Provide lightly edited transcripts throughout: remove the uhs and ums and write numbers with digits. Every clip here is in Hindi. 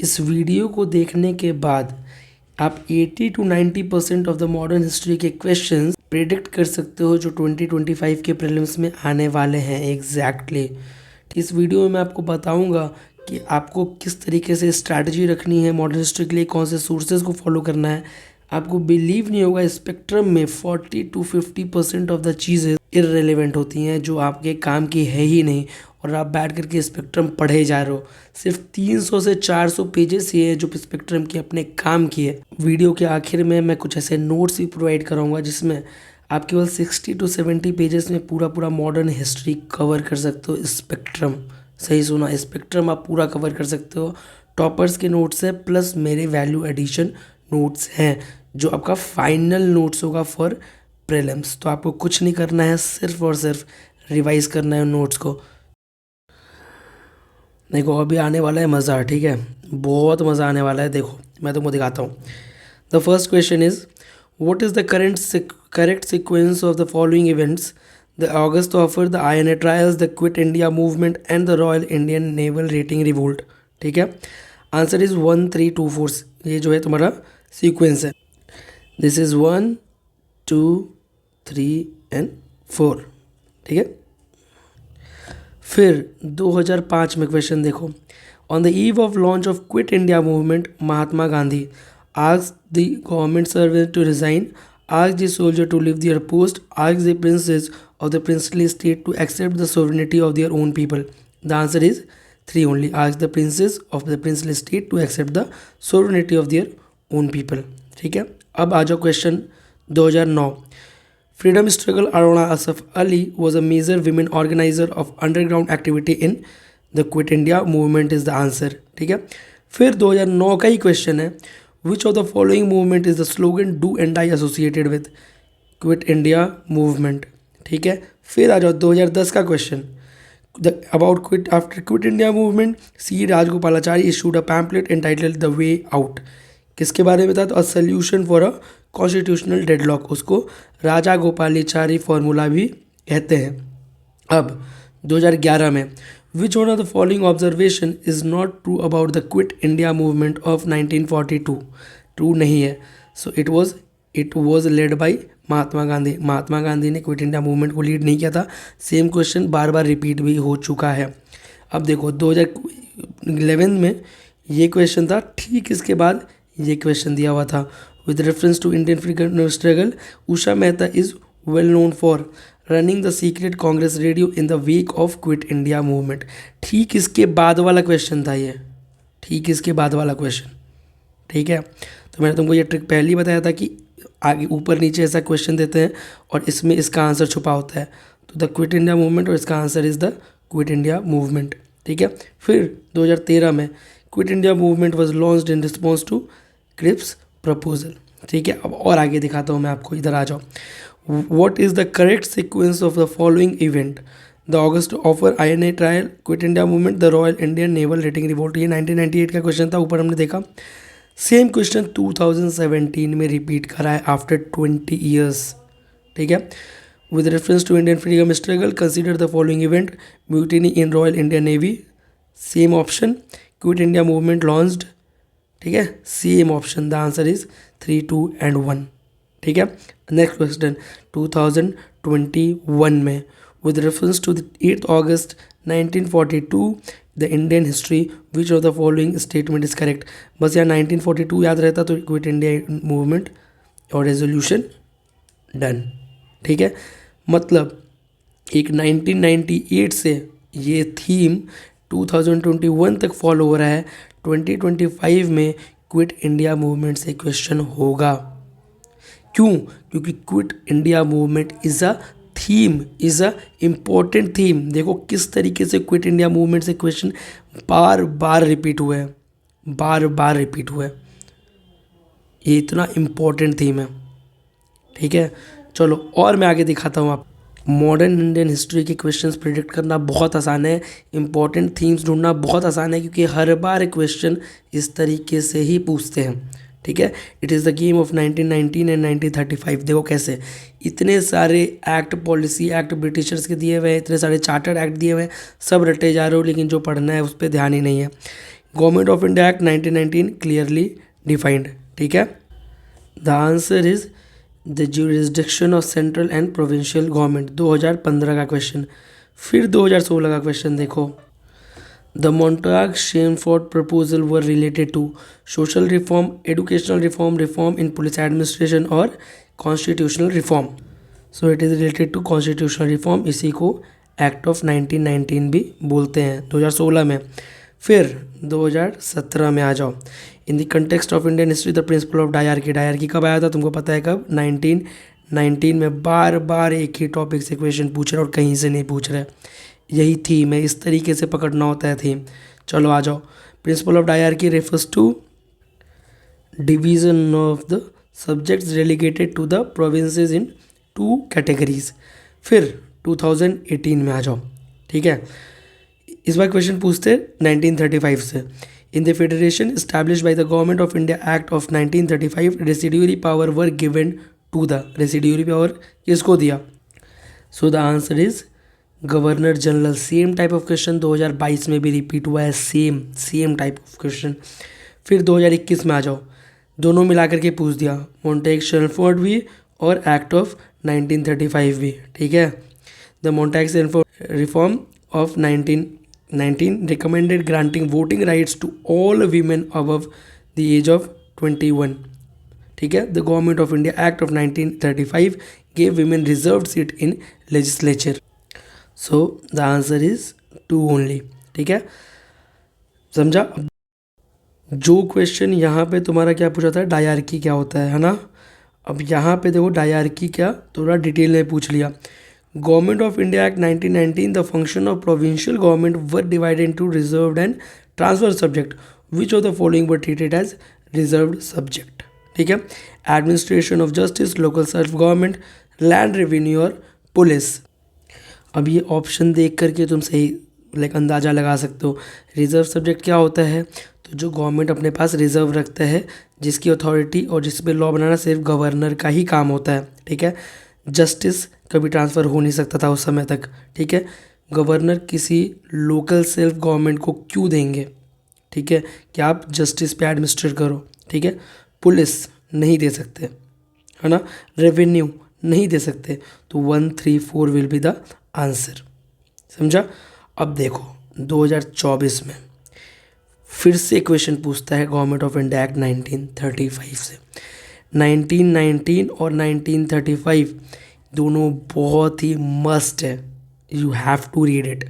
इस वीडियो को देखने के बाद आप 80 to 90% of the modern history के क्वेश्चंस प्रेडिक्ट कर सकते हो जो 2025 के प्रीलिम्स में आने वाले हैं एग्जैक्टली। इस वीडियो में मैं आपको बताऊंगा कि आपको किस तरीके से स्ट्रैटेजी रखनी है मॉडर्न हिस्ट्री के लिए, कौन से सोर्सेज को फॉलो करना है। आपको बिलीव नहीं होगा, स्पेक्ट्रम में 40 to 50% ऑफ द चीज़ें इररेलेवेंट होती हैं जो आपके काम की है ही नहीं, और आप बैठ करके स्पेक्ट्रम पढ़े जा रहे हो। सिर्फ 300 से 400 पेजेस ही है जो स्पेक्ट्रम के अपने काम की है। वीडियो के आखिर में मैं कुछ ऐसे नोट्स भी प्रोवाइड कराऊंगा जिसमें आप केवल 60 to 70 पेजेस में पूरा मॉडर्न हिस्ट्री कवर कर सकते हो। स्पेक्ट्रम, सही सुना, स्पेक्ट्रम आप पूरा कवर कर सकते हो। टॉपर्स के नोट्स है प्लस मेरे वैल्यू एडिशन नोट्स हैं जो आपका फाइनल नोट्स होगा फॉर प्रीलिम्स। तो आपको कुछ नहीं करना है, सिर्फ और सिर्फ रिवाइज करना है नोट्स को। देखो अभी आने वाला है मज़ा, ठीक है, बहुत मज़ा आने वाला है। देखो मैं तुमको दिखाता हूँ। The first question is what is the correct sequence of the following events? The August offer, the INA trials, the quit India movement and the royal Indian naval rating revolt. ठीक है, आंसर इज 1 3 2 4। ये जो है तुम्हारा सीक्वेंस है। This is 1 2 3 and 4। ठीक है, फिर 2005 में क्वेश्चन देखो। On the eve of launch of quit India movement, Mahatma Gandhi asked the government servant to resign, asked the soldier to leave their post, asked the princes of the princely state to accept the sovereignty of their own people. The answer is 3 only. Asked the princes of the princely state to accept the sovereignty of their own people. ठीक है, अब आ जाओ question 2009। Freedom struggle, Aruna Asaf Ali was a major women organizer of underground activity in the Quit India movement is the answer. ठीक है, फिर 2009 का ही क्वेश्चन है। Which of the following movement is the slogan do and die associated with Quit India movement? ठीक है, फिर आ जाओ 2010 का question. About quit after Quit India movement, C. Rajgopalachari issued a pamphlet entitled The Way Out. किसके बारे में था? तो a solution for a constitutional deadlock, उसको राजा गोपालाचारी फॉर्मूला भी कहते हैं। अब 2011 में which one of the following observation is not true about the quit India movement of 1942? True नहीं है। So it was led by Mahatma Gandhi. Mahatma Gandhi ने क्विट इंडिया मूवमेंट को लीड नहीं किया था। सेम क्वेश्चन बार बार रिपीट भी हो चुका है। अब देखो 2011 में ये क्वेश्चन था, ठीक इसके बाद ये क्वेश्चन दिया हुआ था। With reference to Indian freedom struggle, Usha Mehta is well known for running the secret Congress radio in the week of quit India movement. ठीक इसके बाद वाला क्वेश्चन था ये, ठीक इसके बाद वाला क्वेश्चन। ठीक है, तो मैंने तुमको ये ट्रिक पहले ही बताया था कि आगे ऊपर नीचे ऐसा क्वेश्चन देते हैं और इसमें इसका आंसर छुपा होता है। तो द क्विट इंडिया मूवमेंट और इसका answer is the quit India movement. ठीक है, फिर 2013 में quit India movement was launched in response to Cripps proposal. ठीक है, अब और आगे दिखाता हूँ मैं आपको, इधर आ जाओ। What is the correct sequence of the following event? The August offer, INA trial, quit India movement, the royal Indian naval rating revolt. ये 1998 का क्वेश्चन था, ऊपर हमने देखा। सेम क्वेश्चन 2017 में रिपीट करा है आफ्टर 20 ईयर्स। ठीक है, with reference to Indian freedom struggle consider the following event, mutiny in royal Indian navy, same option, quit India movement launched. ठीक है, same option, the answer is 3 2 and 1। ठीक है, नेक्स्ट क्वेश्चन 2021 में with reference to the 8 August 1942 the Indian history, which of the following statement is correct? बस यहाँ 1942 याद रहता तो क्विट इंडिया मूवमेंट और रेजोल्यूशन डन। ठीक है, मतलब एक 1998 से ये थीम 2021 तक फॉलो हो रहा है। 2025 में क्विट इंडिया मूवमेंट से क्वेश्चन होगा। क्यों? क्योंकि quit India movement is a theme, is a important theme. देखो किस तरीके से क्विट इंडिया मूवमेंट से क्वेश्चन बार बार रिपीट हुए हैं, बार बार रिपीट हुए हैं। ये इतना इम्पोर्टेंट थीम है। ठीक है, चलो और मैं आगे दिखाता हूँ आप। मॉडर्न इंडियन हिस्ट्री के क्वेश्चंस प्रिडिक्ट करना बहुत आसान है, इंपॉर्टेंट थीम्स ढूंढना बहुत आसान है, क्योंकि हर बार क्वेश्चन इस तरीके से ही पूछते हैं। ठीक है, it is the game of 1919 and 1935। देखो कैसे इतने सारे एक्ट, पॉलिसी एक्ट ब्रिटिशर्स के दिए हुए हैं, इतने सारे चार्टर्ड एक्ट दिए हुए हैं, सब रटे जा रहे हो, लेकिन जो पढ़ना है उस पर ध्यान ही नहीं है। Government of India act 1919 clearly defined, ठीक है। The answer is the jurisdiction of central and provincial government, 2015 का क्वेश्चन। फिर 2016 का क्वेश्चन देखो, the Montagu Chelmsford proposal were related to social reform, educational reform, reform in police administration और constitutional reform. So it is related to constitutional reform, इसी को एक्ट ऑफ 1919 भी बोलते हैं 2016 में। फिर 2017 में आ जाओ, in the context of Indian history the principal of dyarchy, dyarchy कब आया था तुमको पता है कब? 1919 में। बार बार एक ही टॉपिक से क्वेश्चन पूछ रहे और कहीं से नहीं पूछ रहे, यही थीम है, इस तरीके से पकड़ना होता है थीम। चलो आ जाओ, principle of dyarchy refers to division of the subjects delegated to the provinces in 2 categories. फिर 2018 में आ जाओ, ठीक है। इस बार क्वेश्चन पूछते 1935 से। In the federation establish by the government of India act of 1935 residuary power were given to the, residuary power किसको दिया? So the answer is governor general. Same type of question 2022 में भी रिपीट हुआ है, सेम टाइप ऑफ क्वेश्चन। फिर 2021 में आ जाओ, दोनों मिलाकर के पूछ दिया, मोन्टेग शेमफोर्ड भी और एक्ट ऑफ 1935 भी, ठीक है। The Montagu Chelmsford reform of 1919 recommended granting voting rights to all women above the age of 21, ठीक है। The government of India act of 1935 gave women reserved seat in legislature. So the answer is 2 only, ठीक है, समझा। जो क्वेश्चन यहाँ पे तुम्हारा क्या पूछा था, डायरकी क्या होता है ना। अब यहाँ पे देखो डायरकी क्या थोड़ा डिटेल में पूछ लिया। Government of India act 1919 the function of provincial government were divided into reserved and transfer subject, which of the following were treated as reserved subject, ठीक है। Administration of justice, local self government, land revenue और पुलिस। अब ये ऑप्शन देख करके तुम सही अंदाज़ा लगा सकते हो। रिजर्व सब्जेक्ट क्या होता है, तो जो गवर्नमेंट अपने पास रिजर्व रखता है, जिसकी अथॉरिटी और जिस पे लॉ बनाना सिर्फ गवर्नर का ही काम होता है, ठीक है। जस्टिस कभी ट्रांसफ़र हो नहीं सकता था उस समय तक, ठीक है। गवर्नर किसी लोकल सेल्फ गवर्नमेंट को क्यों देंगे, ठीक है, कि आप जस्टिस पे एडमिनिस्ट्रेट करो, ठीक है। पुलिस नहीं दे सकते, है ना, रेवेन्यू नहीं दे सकते, तो 1, 3, 4 विल बी द आंसर, समझा। अब देखो 2024 में फिर से क्वेश्चन पूछता है गवर्नमेंट ऑफ इंडिया एक्ट 1935 से। 1919 और 1935 दोनों बहुत ही मस्ट है, you have to read it.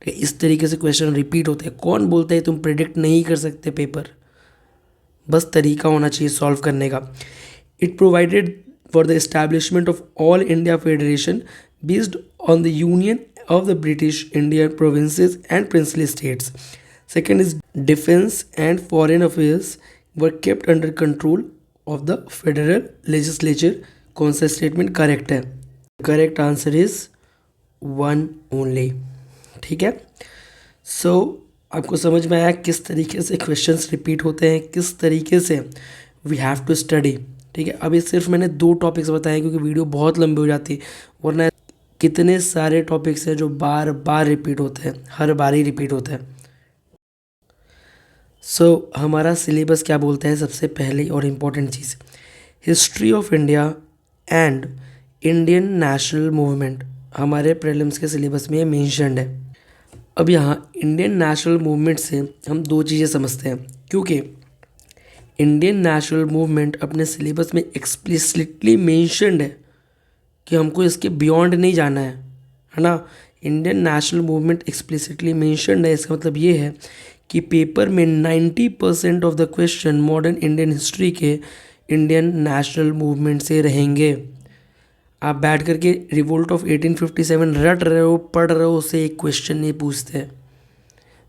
इस तरीके से क्वेश्चन रिपीट होते हैं। कौन बोलता है तुम प्रिडिक्ट नहीं कर सकते पेपर, बस तरीका होना चाहिए सॉल्व करने का। It provided for the establishment of all India federation based on the union of the British Indian provinces and princely states. Second is defense and foreign affairs were kept under control of the federal legislature. कौन सा स्टेटमेंट करेक्ट है? करेक्ट आंसर इज 1 ओनली, ठीक है। सो आपको समझ में आया किस तरीके से क्वेश्चंस रिपीट होते हैं, किस तरीके से वी हैव टू स्टडी, ठीक है। अभी सिर्फ मैंने 2 टॉपिक्स बताए क्योंकि वीडियो बहुत लंबी हो जाती, वरना कितने सारे टॉपिक्स हैं जो बार बार रिपीट होते हैं, हर बार ही रिपीट होते हैं। सो हमारा सिलेबस क्या बोलता है, सबसे पहली और important cheese, history of India and Indian national movement हमारे प्रीलिम्स के सिलेबस में मेंशन्ड है। अब यहाँ इंडियन नेशनल मूवमेंट से हम 2 चीज़ें समझते हैं, क्योंकि इंडियन नेशनल मूवमेंट अपने सिलेबस में एक्सप्लिसिटली मेंशन्ड है कि हमको इसके बियॉन्ड नहीं जाना है ना। Indian national movement explicitly mentioned है, इसका मतलब ये है कि पेपर में 90% of the question modern Indian history के इंडियन नेशनल मूवमेंट से रहेंगे। आप बैठ करके रिवोल्ट ऑफ 1857 रट रहे हो, पढ़ रहे हो, उससे एक क्वेश्चन नहीं पूछते।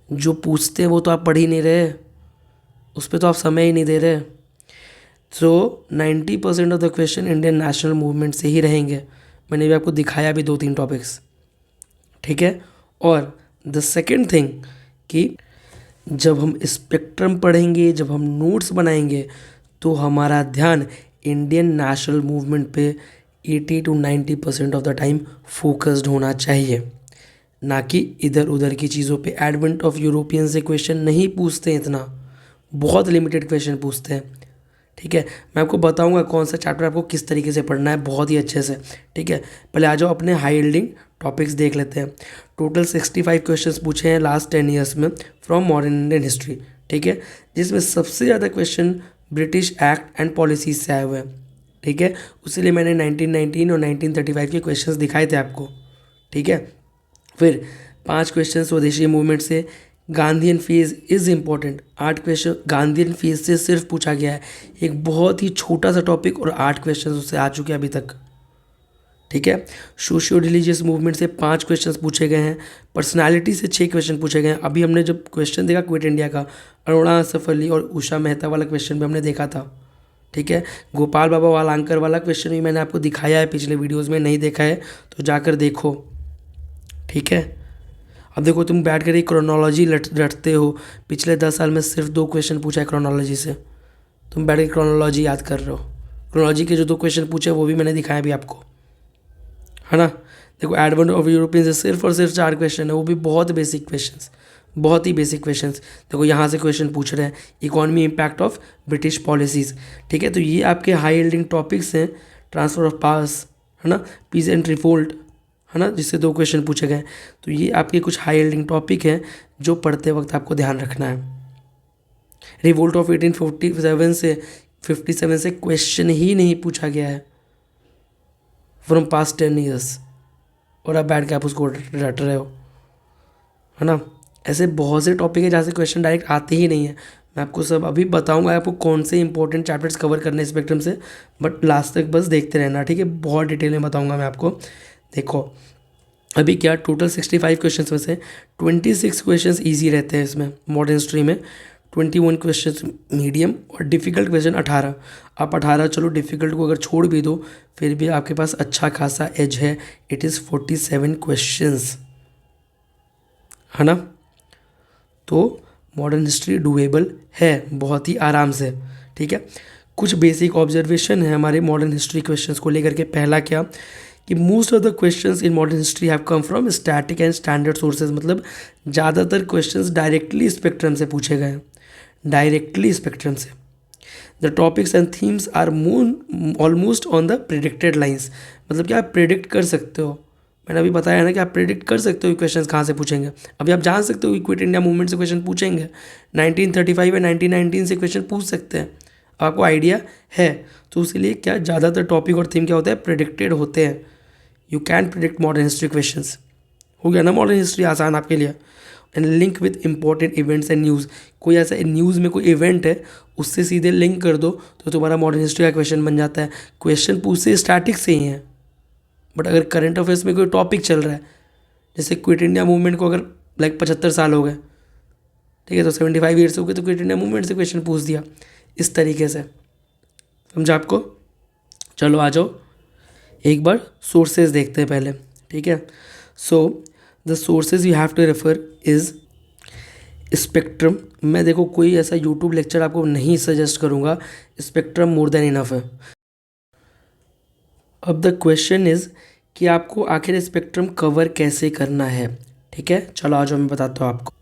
जो पूछते हैं वो तो आप पढ़ ही नहीं रहे, उस पर तो आप समय ही नहीं दे रहे। सो 90% of the question Indian national movement से ही रहेंगे। मैंने भी आपको दिखाया भी 2-3 टॉपिक्स, ठीक है। और द सेकेंड थिंग कि जब हम स्पेक्ट्रम पढ़ेंगे, जब हम नोट्स बनाएंगे, तो हमारा ध्यान इंडियन नेशनल मूवमेंट पे 80 to 90% of the time focused होना चाहिए, ना कि इधर उधर की चीज़ों पे। एडवेंट ऑफ यूरोपियन से क्वेश्चन नहीं पूछते हैं इतना, बहुत लिमिटेड क्वेश्चन पूछते हैं। ठीक है, मैं आपको बताऊंगा कौन सा चैप्टर आपको किस तरीके से पढ़ना है बहुत ही अच्छे से। ठीक है, पहले आ जाओ अपने हाई यील्डिंग टॉपिक्स देख लेते हैं। टोटल 65 क्वेश्चंस पूछे हैं लास्ट 10 ईयर्स में फ्रॉम मॉडर्न इंडियन हिस्ट्री। ठीक है, जिसमें सबसे ज़्यादा question British act and policies से आए हुए हैं। ठीक है, उसीलिए मैंने 1919 और 1935 के क्वेश्चंस दिखाए थे आपको। ठीक है, फिर 5 क्वेश्चन स्वदेशी मूवमेंट से। Gandhian phase is important, 8 question Gandhian phase से सिर्फ पूछा गया है। एक बहुत ही छोटा सा टॉपिक और 8 क्वेश्चन उससे आ चुके हैं अभी तक। ठीक है, सोशियो रिलीजियस मूवमेंट से 5 क्वेश्चन पूछे गए हैं। पर्सनालिटी से 6 क्वेश्चन पूछे गए हैं। अभी हमने जब क्वेश्चन देखा क्विट इंडिया का, अरुणा असफ अली और उषा मेहता वाला क्वेश्चन भी हमने देखा था। ठीक है, गोपाल बाबा वालांकर वाला क्वेश्चन भी मैंने आपको दिखाया है पिछले वीडियोज़ में, नहीं देखा है तो जाकर देखो। ठीक है, अब देखो तुम बैठ कर एक क्रोनोलॉजी रटते हो, पिछले 10 साल में सिर्फ 2 क्वेश्चन पूछा है क्रोनोलॉजी से, तुम बैठ के क्रोनोलॉजी याद कर रहे हो। क्रोनोलॉजी के जो 2 क्वेश्चन पूछे वो भी मैंने दिखाया भी आपको, है ना। देखो एडवेंट ऑफ यूरोपियन से सिर्फ और सिर्फ 4 क्वेश्चन है, वो भी बहुत बेसिक क्वेश्चंस, बहुत ही बेसिक क्वेश्चंस। देखो यहाँ से क्वेश्चन पूछ रहे हैं economy impact of British policies. ठीक है, तो ये आपके हाई यील्डिंग टॉपिक्स हैं। ट्रांसफर ऑफ पावर्स, है ना, पीस एंड रिवोल्ट, है ना, जिससे 2 क्वेश्चन पूछे गए। तो ये आपके कुछ हाई यील्डिंग टॉपिक हैं जो पढ़ते वक्त आपको ध्यान रखना है। रिवोल्ट ऑफ 1857 से क्वेश्चन ही नहीं पूछा गया है फ्रॉम पास्ट 10 ईयर्स, और आप बैठ के आप उसको रट रहे हो, है ना। ऐसे बहुत से टॉपिक है जहाँ से क्वेश्चन डायरेक्ट आते ही नहीं है। मैं आपको सब अभी बताऊंगा आपको कौन से इंपॉर्टेंट चैप्टर्स कवर करने स्पेक्ट्रम से, बट लास्ट तक बस देखते रहना। ठीक है, बहुत डिटेल में बताऊंगा मैं आपको। देखो अभी क्या टोटल 65 क्वेश्चंस में से 26 क्वेश्चंस इजी रहते हैं इसमें मॉडर्न हिस्ट्री में, 21 क्वेश्चंस मीडियम और डिफ़िकल्ट क्वेश्चन 18। आप 18 चलो डिफ़िकल्ट को अगर छोड़ भी दो फिर भी आपके पास अच्छा खासा एज है। इट इज़ 47 क्वेश्चंस, है ना। तो मॉडर्न हिस्ट्री डूएबल है बहुत ही आराम से। ठीक है, कुछ बेसिक ऑब्जर्वेशन है हमारे मॉडर्न हिस्ट्री क्वेश्चंस को लेकर के। पहला क्या कि most of the questions in modern history have come from static and standard sources, मतलब ज़्यादातर क्वेश्चंस डायरेक्टली स्पेक्ट्रम से पूछे गए हैं, डायरेक्टली स्पेक्ट्रम से। The topics and themes are almost on the predicted lines, मतलब क्या आप प्रिडिक्ट कर सकते हो। मैंने अभी बताया ना कि आप प्रिडिक्ट कर सकते हो कि क्वेश्चन कहाँ से पूछेंगे। अभी आप जान सकते हो कि क्विट इंडिया मूवमेंट से क्वेश्चन पूछेंगे, 1935 या 1919 से क्वेश्चन पूछ सकते हैं, आपको आइडिया है। तो इसीलिए क्या ज़्यादातर टॉपिक और थीम क्या होता है, प्रिडिक्टेड होते हैं। You can predict modern history questions. हो गया ना मॉडर्न हिस्ट्री आसान आपके लिए। And link with important events and news, कोई ऐसा न्यूज़ में कोई इवेंट है उससे सीधे लिंक कर दो तो तुम्हारा मॉडर्न हिस्ट्री का क्वेश्चन बन जाता है। क्वेश्चन पूछते स्टैटिक से ही हैं, बट अगर करंट अफेयर्स में कोई टॉपिक चल रहा है, जैसे क्विट इंडिया मूवमेंट को अगर लाइक 75 साल हो गए, ठीक है, तो 75 ईयर्स हो गए, तो क्विट इंडिया मूवमेंट से क्वेश्चन पूछ दिया, इस तरीके से। समझा आपको। चलो आ जाओ एक बार सोर्सेज देखते हैं पहले। ठीक है, so the sources you have to refer is Spectrum. मैं देखो कोई ऐसा यूट्यूब लेक्चर आपको नहीं सजेस्ट करूँगा, स्पेक्ट्रम मोर देन इनफ है। अब द क्वेश्चन इज़ कि आपको आखिर स्पेक्ट्रम कवर कैसे करना है। ठीक है, चलो आ जाओ मैं बताता हूँ आपको।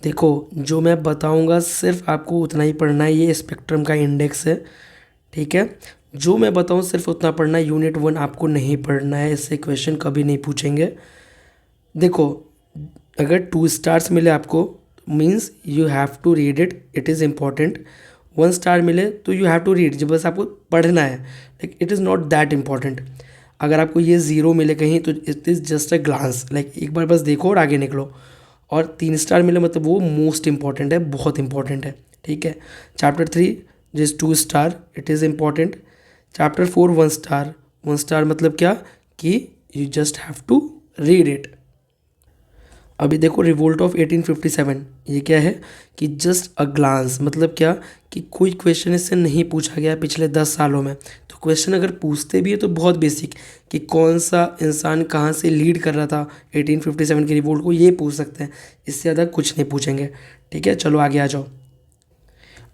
देखो जो मैं बताऊँगा सिर्फ आपको उतना ही पढ़ना है, ये स्पेक्ट्रम का इंडेक्स है। ठीक है, जो मैं बताऊँ सिर्फ उतना पढ़ना है, यूनिट 1 आपको नहीं पढ़ना है, इससे क्वेश्चन कभी नहीं पूछेंगे। देखो अगर 2 स्टार्स मिले आपको means you have to read it, it is important. 1 star मिले तो यू हैव टू रीड, जब बस आपको पढ़ना है, like it is not that important. अगर आपको ये 0 मिले कहीं तो it is just a glance, like एक बार बस देखो और आगे निकलो। और 3 स्टार मिले मतलब वो मोस्ट इंपॉर्टेंट है, बहुत इंपॉर्टेंट है। ठीक है, चैप्टर 3 जिस 2 star, it is important. Chapter 4 1 star, 1 star मतलब क्या कि you just have to read it. अभी देखो रिवोल्ट ऑफ 1857, ये क्या है कि जस्ट अ ग्लांस, मतलब क्या कि कोई क्वेश्चन इससे नहीं पूछा गया पिछले 10 सालों में। तो क्वेश्चन अगर पूछते भी है तो बहुत बेसिक, कि कौन सा इंसान कहाँ से लीड कर रहा था 1857 के रिवोल्ट को, ये पूछ सकते हैं, इससे ज़्यादा कुछ नहीं पूछेंगे। ठीक है, चलो आगे आ जाओ।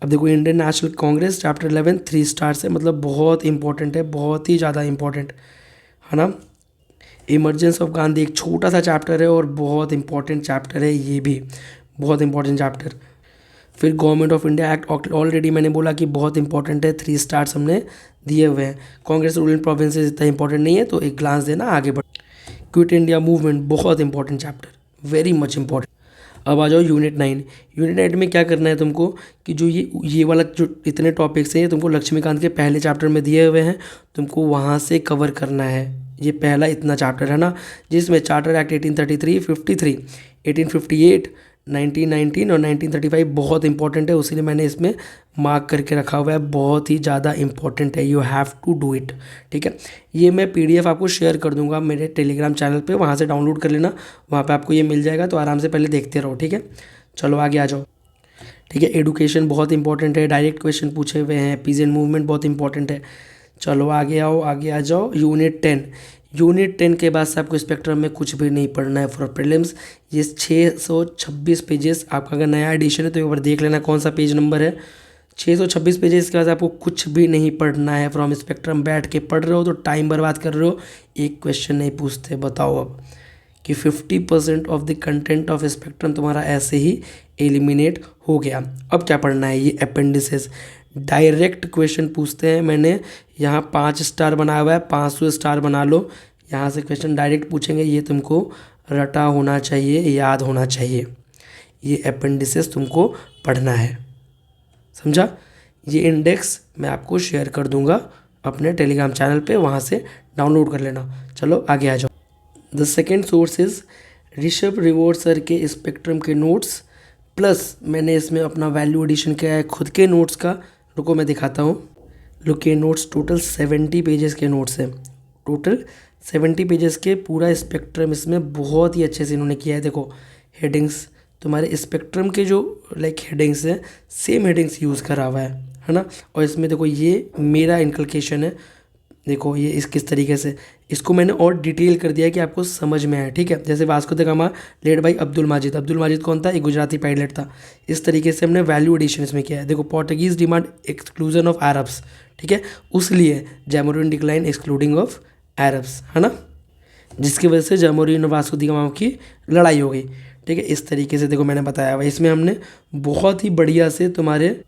अब देखो Indian national Congress chapter 11 3 star से, मतलब बहुत इंपॉर्टेंट है, बहुत ही ज़्यादा इंपॉर्टेंट, है ना। इमरजेंस ऑफ गांधी एक छोटा सा चैप्टर है और बहुत इंपॉर्टेंट चैप्टर है, ये भी बहुत इंपॉर्टेंट चैप्टर। फिर government of India act already मैंने बोला कि बहुत इंपॉर्टेंट है, 3 स्टार्स हमने दिए हुए हैं। कांग्रेस रूलिंग प्रोविंसेस इतना इंपॉर्टेंट नहीं है, तो एक ग्लांस देना, आगे बढ़। क्विट इंडिया मूवमेंट बहुत important chapter, very much important. अब आ जाओ यूनिट 9। यूनिट 9 में क्या करना है तुमको कि जो ये वाला जो इतने टॉपिक्स हैं ये तुमको लक्ष्मीकांत के पहले चैप्टर में दिए हुए हैं, तुमको वहाँ से कवर करना है। ये पहला इतना चैप्टर है ना, जिसमें चार्टर एक्ट 1833, 53, 1858, 1919 और 1935 बहुत इंपॉर्टेंट है, उसीलिए मैंने इसमें मार्क करके रखा हुआ है, बहुत ही ज़्यादा इंपॉर्टेंट है, you have to do it. ठीक है, ये मैं पीडीएफ आपको शेयर कर दूंगा मेरे टेलीग्राम चैनल पे, वहाँ से डाउनलोड कर लेना, वहाँ पे आपको ये मिल जाएगा, तो आराम से पहले देखते रहो। ठीक है, चलो आगे आ जाओ। ठीक है, एडुकेशन बहुत इंपॉर्टेंट है, डायरेक्ट क्वेश्चन पूछे हुए हैं, पीजेंट मूवमेंट बहुत इंपॉर्टेंट है। चलो आगे आओ, आगे आ जाओ। यूनिट 10। यूनिट 10 के बाद से आपको स्पेक्ट्रम में कुछ भी नहीं पढ़ना है फॉर प्रीलिम्स। ये 626 पेजेस, आपका अगर नया एडिशन है तो एक बार देख लेना कौन सा पेज नंबर है। 626 पेजेस के बाद आपको कुछ भी नहीं पढ़ना है फ्रॉम स्पेक्ट्रम। बैठ के पढ़ रहे हो तो टाइम बर्बाद कर रहे हो, एक क्वेश्चन नहीं पूछते। बताओ अब कि 50% of the content of spectrum तुम्हारा ऐसे ही एलिमिनेट हो गया। अब क्या पढ़ना है, ये अपेंडिसेस डायरेक्ट क्वेश्चन पूछते हैं। मैंने यहाँ 5 स्टार बनाया हुआ है, 500 स्टार बना लो। यहाँ से क्वेश्चन डायरेक्ट पूछेंगे, ये तुमको रटा होना चाहिए, याद होना चाहिए। ये अपेंडिसेस तुमको पढ़ना है, समझा। ये इंडेक्स मैं आपको शेयर कर दूंगा अपने टेलीग्राम चैनल पे, वहाँ से डाउनलोड कर लेना। चलो आगे आ जाओ। The second source is Rishabh रिवोर सर के स्पेक्ट्रम के नोट्स, प्लस मैंने इसमें अपना वैल्यू एडिशन किया है खुद के नोट्स का। रुको मैं दिखाता हूँ। लुक, ये नोट्स टोटल 70 पेजेस के नोट्स हैं, टोटल 70 पेजेस के। पूरा स्पेक्ट्रम इसमें बहुत ही अच्छे से इन्होंने किया है। देखो हेडिंग्स, तुम्हारे स्पेक्ट्रम के जो हेडिंग्स हैं, सेम हेडिंग्स यूज़ करा हुआ है ना। और इसमें देखो ये मेरा इनकलकेशन है, देखो ये इस किस तरीके से इसको मैंने और डिटेल कर दिया है कि आपको समझ में आए। ठीक है, जैसे Vasco the gamma led by Abdul Majid. Abdul Majid कौन था, एक गुजराती पायलट था। इस तरीके से हमने वैल्यू एडिशन इसमें किया है। देखो Portuguese demand exclusion of Arabs, ठीक है, उसलिए Zamorin decline excluding of Arabs, है ना, जिसकी वजह से जामोरिन और वास्को द गामा की लड़ाई हो गई। ठीक है, इस तरीके से देखो मैंने बताया हुआ। इसमें हमने बहुत ही बढ़िया से तुम्हारे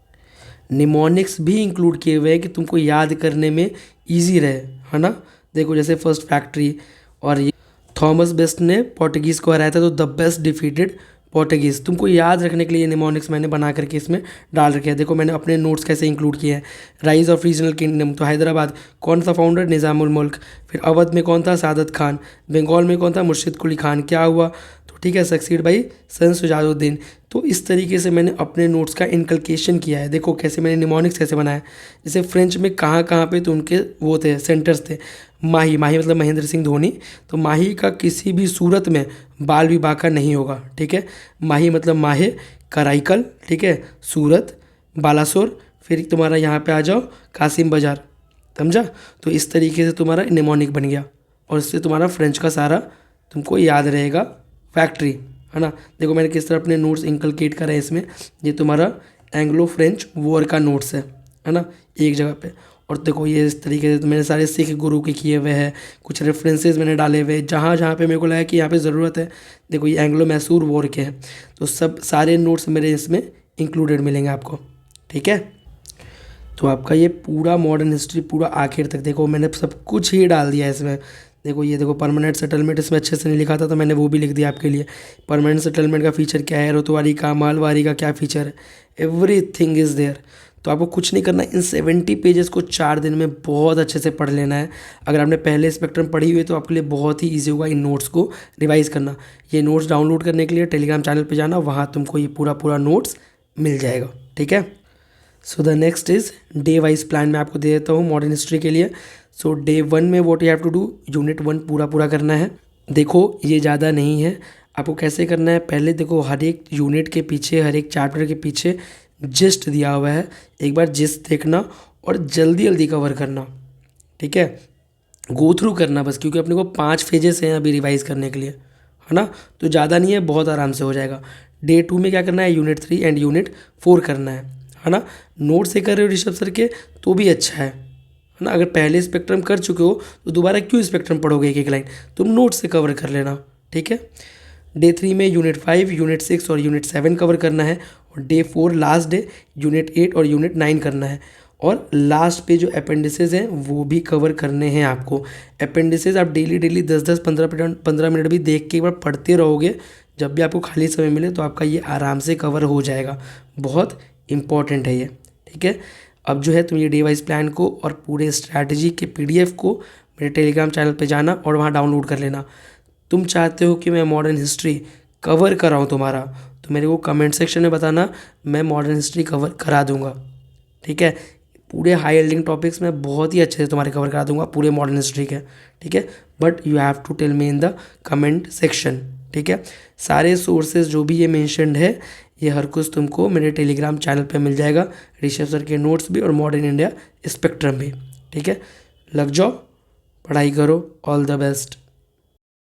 निमोनिक्स भी इंक्लूड किए हुए हैं कि तुमको याद करने में ईजी रहे, है ना। देखो जैसे फर्स्ट फैक्ट्री, और ये थॉमस बेस्ट ने पोर्टुगीज़ को हराया था, तो द बेस्ट डिफीटेड पोर्टुगीज़। तुमको याद रखने के लिए निमोनिक्स मैंने बना करके इसमें डाल रखे हैं। देखो मैंने अपने नोट्स कैसे इंक्लूड किए हैं। राइज ऑफ रीजनल किंगडम, तो हैदराबाद कौन सा फाउंडर, निज़ामुल मुल्क। फिर अवध में कौन था, सादत खान। बंगाल में कौन था, मुर्शिद कुली खान। क्या हुआ, तो ठीक है, सक्सीड भाई सन सुजाउद्दीन। तो इस तरीके से मैंने अपने नोट्स का इनकलकेशन किया है। देखो कैसे मैंने निमोनिक्स कैसे बनाया। जैसे फ्रेंच में कहाँ कहाँ पे तो उनके वो थे सेंटर्स थे। माही, माही मतलब महेंद्र सिंह धोनी, तो माही का किसी भी सूरत में बाल विवाह का नहीं होगा। ठीक है, माही मतलब माहे, कराईकल, ठीक है, सूरत, बालासोर। फिर तुम्हारा यहाँ पे आ जाओ कासिम बाजार, समझा। तो इस तरीके से तुम्हारा निमोनिक बन गया, और इससे तुम्हारा फ्रेंच का सारा तुमको याद रहेगा। फैक्ट्री, है ना। देखो मैंने किस तरह अपने नोट्स इंकलकेट करा है इसमें। ये तुम्हारा एंग्लो फ्रेंच वॉर का नोट्स है ना, एक जगह पे। और देखो ये इस तरीके से तो मैंने सारे सिख गुरु के किए हुए हैं, कुछ रेफरेंसेस मैंने डाले हुए जहाँ जहाँ पे मेरे को लगा कि यहाँ पे ज़रूरत है। देखो ये एंग्लो मैसूर वॉर के हैं, तो सब सारे नोट्स मेरे इसमें इंक्लूडेड मिलेंगे आपको। ठीक है, तो आपका ये पूरा मॉडर्न हिस्ट्री पूरा आखिर तक देखो मैंने सब कुछ ही डाल दिया है इसमें। देखो ये देखो परमानेंट सेटलमेंट इसमें अच्छे से नहीं लिखा था, तो मैंने वो भी लिख दिया आपके लिए। परमानेंट सेटलमेंट का फीचर क्या है, रुतवारी का, मालवारी का क्या फीचर है, एवरीथिंग इज़ देयर। तो आपको कुछ नहीं करना, इन 70 पेजेस को 4 दिन में बहुत अच्छे से पढ़ लेना है। अगर आपने पहले स्पेक्ट्रम पढ़ी हुई है तो आपके लिए बहुत ही ईजी होगा इन नोट्स को रिवाइज़ करना। ये नोट्स डाउनलोड करने के लिए टेलीग्राम चैनल पर जाना, वहाँ तुमको ये पूरा नोट्स मिल जाएगा। ठीक है, so the next is day wise plan मैं आपको दे देता हूँ मॉडर्न हिस्ट्री के लिए। सो डे 1 में what you have to do, unit 1 पूरा करना है। देखो ये ज़्यादा नहीं है, आपको कैसे करना है। पहले देखो हर एक यूनिट के पीछे, हर एक चैप्टर के पीछे जिस्ट दिया हुआ है, एक बार जिस्ट देखना और जल्दी जल्दी कवर करना। ठीक है, गो थ्रू करना बस, क्योंकि अपने को 5 पेजेस हैं अभी रिवाइज़ करने के लिए, है ना, तो ज़्यादा नहीं है, बहुत आराम से हो जाएगा। डे 2 में क्या करना है, यूनिट 3 एंड यूनिट 4 करना है ना। नोट से कर रहे हो ऋषभ सर के तो भी अच्छा है है ना। अगर पहले स्पेक्ट्रम कर चुके हो तो दोबारा क्यों स्पेक्ट्रम पढ़ोगे एक एक लाइन, तुम नोट से कवर कर लेना, ठीक है। डे 3 में यूनिट 5, यूनिट 6 और यूनिट 7 कवर करना है, और डे 4 लास्ट डे यूनिट 8 और यूनिट 9 करना है। और लास्ट पे जो अपेंडिसेस हैं वो भी कवर करने हैं आपको। अपेंडिसेस आप डेली डेली 10-10 15 मिनट भी देख के एक बार पढ़ते रहोगे, जब भी आपको खाली समय मिले, तो आपका ये आराम से कवर हो जाएगा। बहुत इंपॉर्टेंट है ये, ठीक है। अब जो है तुम ये डे वाइज प्लान को और पूरे स्ट्रैटेजी के PDF को मेरे टेलीग्राम चैनल पे जाना और वहाँ डाउनलोड कर लेना। तुम चाहते हो कि मैं मॉडर्न हिस्ट्री कवर कराऊँ तुम्हारा, तो मेरे को कमेंट सेक्शन में बताना, मैं मॉडर्न हिस्ट्री कवर करा दूंगा, ठीक है। पूरे हाई यील्डिंग टॉपिक्स में बहुत ही अच्छे से तुम्हारे कवर करा दूंगा, पूरे मॉडर्न हिस्ट्री के, ठीक है। But you have to tell me in the comment section, ठीक है। सारे सोर्सेज जो भी ये मेंशन्ड है, ये हर कुछ तुमको मेरे टेलीग्राम चैनल पे मिल जाएगा, ऋषभ सर के नोट्स भी और मॉडर्न इंडिया स्पेक्ट्रम भी, ठीक है। लग जाओ, पढ़ाई करो, ऑल द बेस्ट।